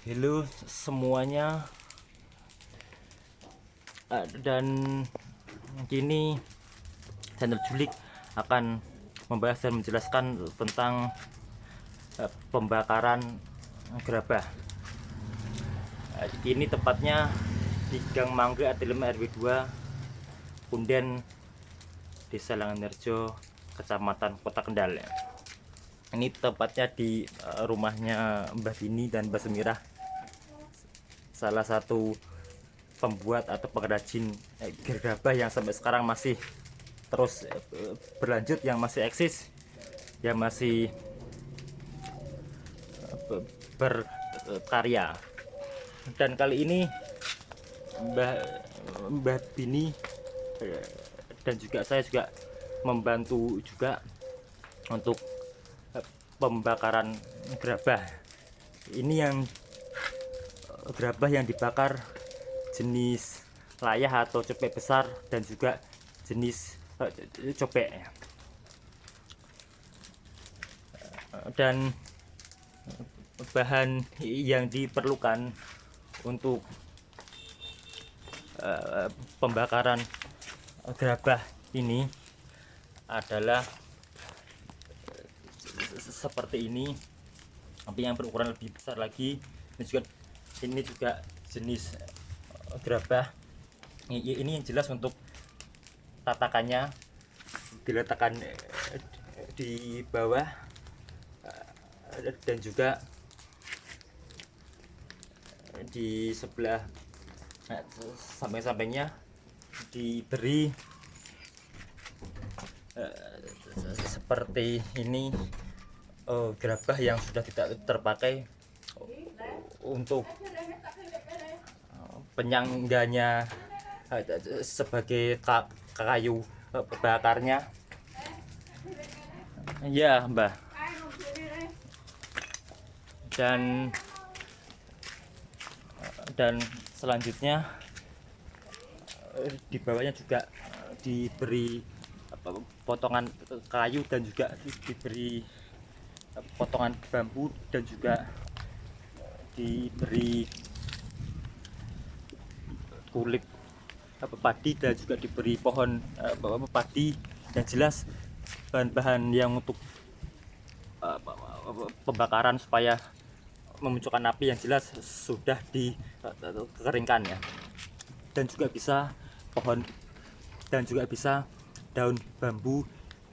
Halo semuanya, dan kini channel Julik akan membahas dan menjelaskan tentang pembakaran gerabah. Ini tepatnya di Gang Mangga RT 5 RW 2 Punden, Desa Langanharjo, Kecamatan Kota Kendal. Ini tepatnya di rumahnya Mbah Bini dan Mbah Semirah, salah satu pembuat atau pengrajin gerabah yang sampai sekarang masih terus berlanjut, yang masih eksis, yang masih berkarya. Dan kali ini Mbah Bini dan juga saya juga membantu juga untuk pembakaran gerabah. Ini yang gerabah yang dibakar jenis layah atau cobek besar dan juga jenis cobek. Dan bahan yang diperlukan untuk pembakaran gerabah ini adalah seperti ini, tapi yang berukuran lebih besar lagi. Ini juga jenis gerabah. Ini yang jelas untuk tatakannya diletakkan di bawah, dan juga di sebelah samping-sampingnya diberi seperti ini, gerabah yang sudah tidak terpakai untuk penyangganya sebagai kayu bakarnya. Ya Mbah. Dan selanjutnya di bawahnya juga diberi potongan kayu dan juga diberi potongan bambu, dan juga diberi kulit padi, dan juga diberi pohon padi. Yang jelas bahan-bahan yang untuk pembakaran supaya memunculkan api yang jelas sudah dikeringkan ya. Dan juga bisa pohon, dan juga bisa daun bambu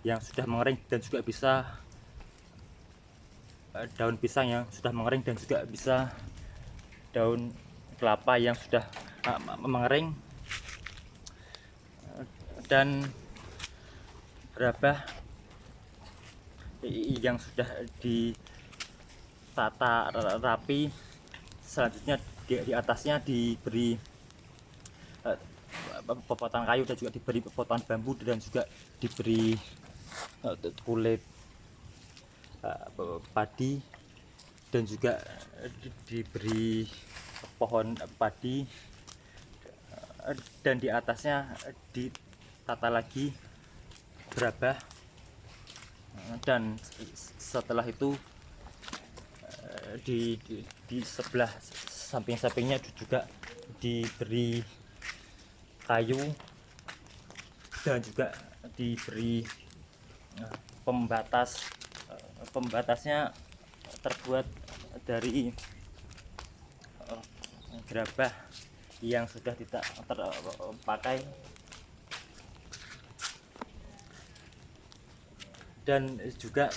yang sudah mengering, dan juga bisa daun pisang yang sudah mengering, dan juga bisa daun kelapa yang sudah mengering. Dan gerabah yang sudah ditata rapi, selanjutnya di atasnya diberi potongan kayu, dan juga diberi potongan bambu, dan juga diberi kulit padi, dan juga diberi pohon padi, dan di atasnya ditata lagi gerabah. Dan setelah itu di sebelah samping-sampingnya juga diberi kayu, dan juga diberi pembatas. Pembatasnya terbuat dari gerabah yang sudah tidak terpakai. Dan juga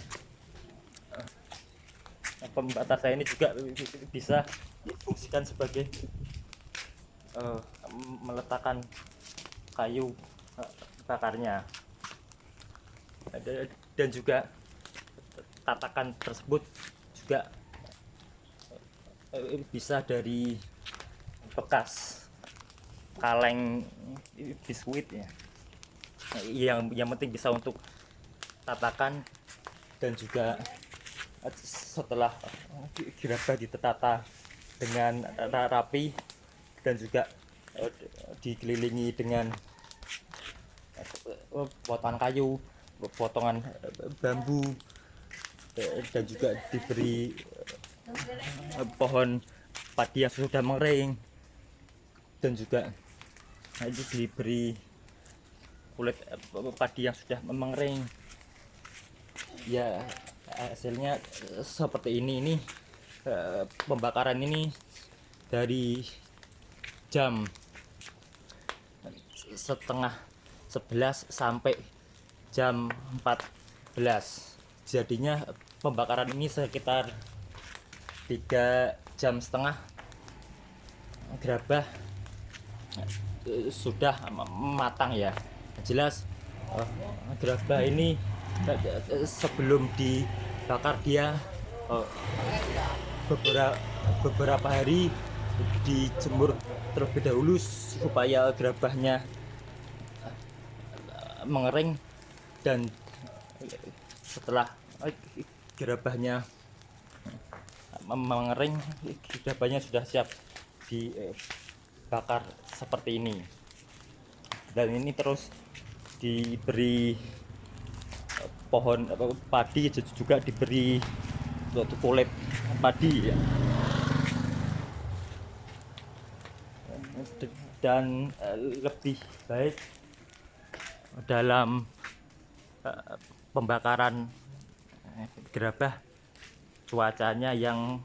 pembatasnya ini juga bisa difungsikan sebagai meletakkan kayu bakarnya. Dan juga tatakan tersebut juga bisa dari bekas kaleng biskuit ya. Yang penting bisa untuk tatakan. Dan juga setelah gerabah ditata dengan rapi, dan juga dikelilingi dengan potongan kayu, potongan bambu, dan juga diberi pohon padi yang sudah mengering, dan juga itu diberi kulit padi yang sudah mengering. Ya, hasilnya seperti ini pembakaran ini dari jam setengah 11 sampai jam 14. Jadinya pembakaran ini sekitar 3,5 jam gerabah sudah matang ya. Jelas gerabah ini sebelum dibakar dia beberapa hari dijemur terlebih dahulu supaya gerabahnya mengering, dan setelah gerabahnya mengering, gerabahnya sudah siap dibakar seperti ini. Dan ini terus diberi pohon padi, juga diberi kulit padi ya. Dan lebih baik dalam pembakaran gerabah cuacanya yang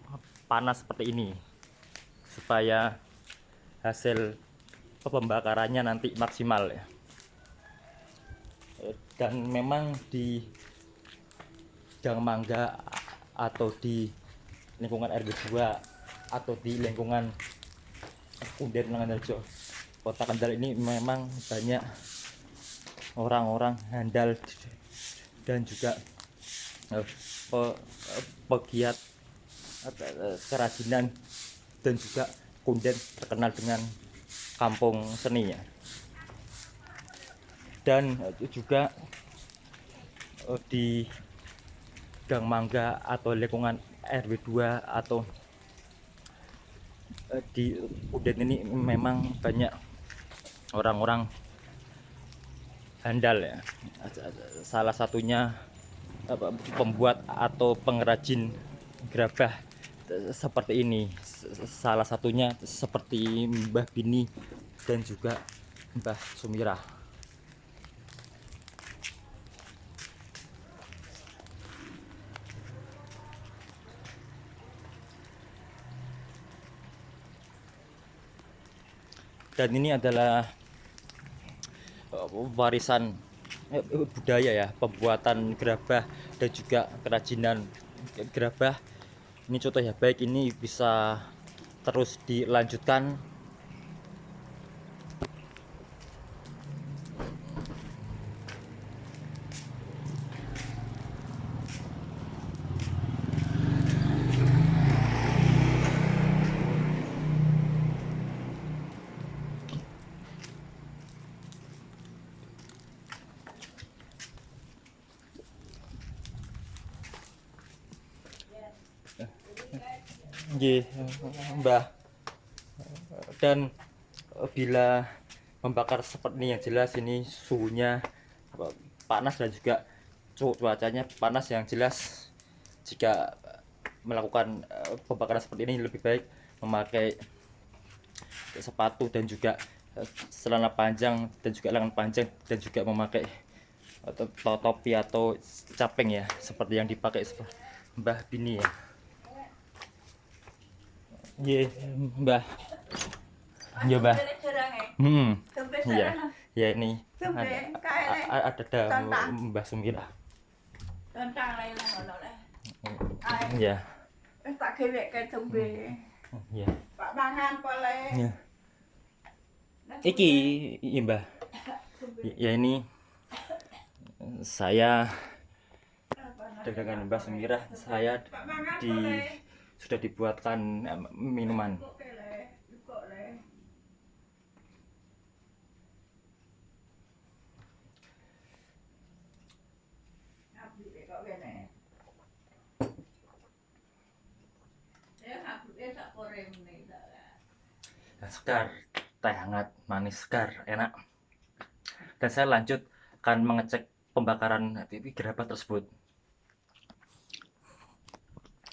panas seperti ini, supaya hasil pembakarannya nanti maksimal ya. Dan memang di Gang Mangga atau di lingkungan RW 2 atau di lingkungan Punden Langanharjo, Kota Kendal ini memang banyak orang-orang handal dan juga pegiat kerajinan, dan juga Punden terkenal dengan kampung seni ya. Dan juga di Gang Mangga atau lingkungan RW 2 atau di Punden ini memang banyak orang-orang handal ya. Salah satunya pembuat atau pengrajin gerabah seperti ini. Salah satunya seperti Mbah Bini dan juga Mbah Sumirah. Dan ini adalah warisan budaya ya, pembuatan gerabah dan juga kerajinan gerabah. Ini contoh ya baik, ini bisa terus dilanjutkan. Nggih, Mbah. Dan bila membakar seperti ini, yang jelas ini suhunya panas dan juga cuacanya panas. Yang jelas jika melakukan pembakaran seperti ini lebih baik memakai sepatu dan juga celana panjang dan juga lengan panjang, dan juga memakai topi atau caping ya, seperti yang dipakai Mbah Bini ya. Iya, Mbah. Iya, Mbah. Iya. Ya ini ada Mbah Sumirah. Iya. Iya. Iya. Iki, iya Mbah. Ya ini saya dengan Mbah Sumirah, saya sudah dibuatkan minuman. Dan sekar, teh hangat, manis sekar, enak. Dan saya lanjutkan mengecek pembakaran gerabah tersebut.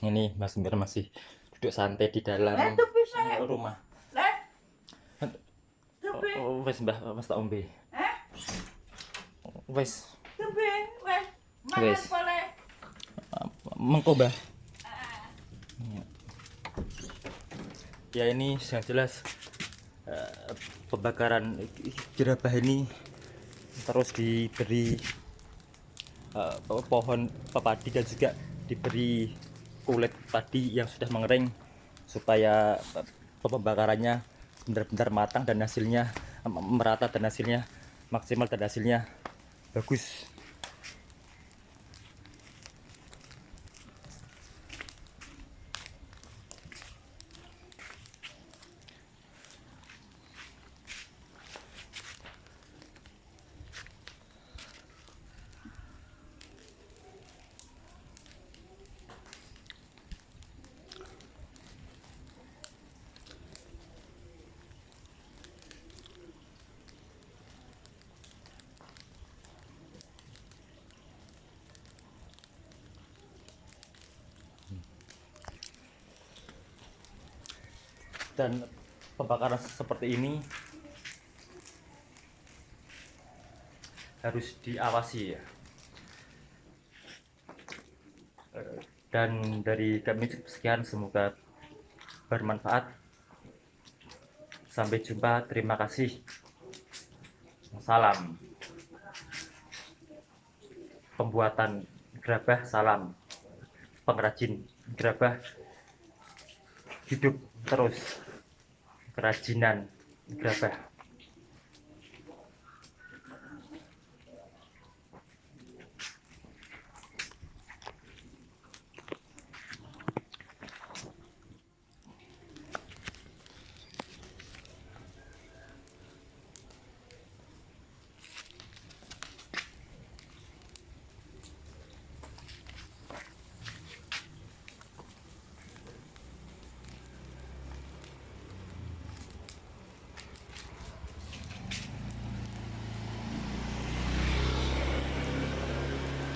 Ini Mas Sumirah masih duduk santai di dalam Itu bisa. rumah. Lah. Tapi, Wes Mbah, Mas tak ombe. Wes, tapi, wes. Wes. Mangan boleh. mengko Mbah. Ya ini yang jelas pembakaran gerabah ini terus diberi pohon padi dan juga diberi kulit padi yang sudah mengering supaya pembakarannya benar-benar matang dan hasilnya merata dan hasilnya maksimal dan hasilnya bagus. Dan pembakaran seperti ini harus diawasi ya. Dan dari kami sekian, semoga bermanfaat. Sampai jumpa, terima kasih. Salam pembuatan gerabah, salam pengrajin gerabah, hidup terus kerajinan gerabah.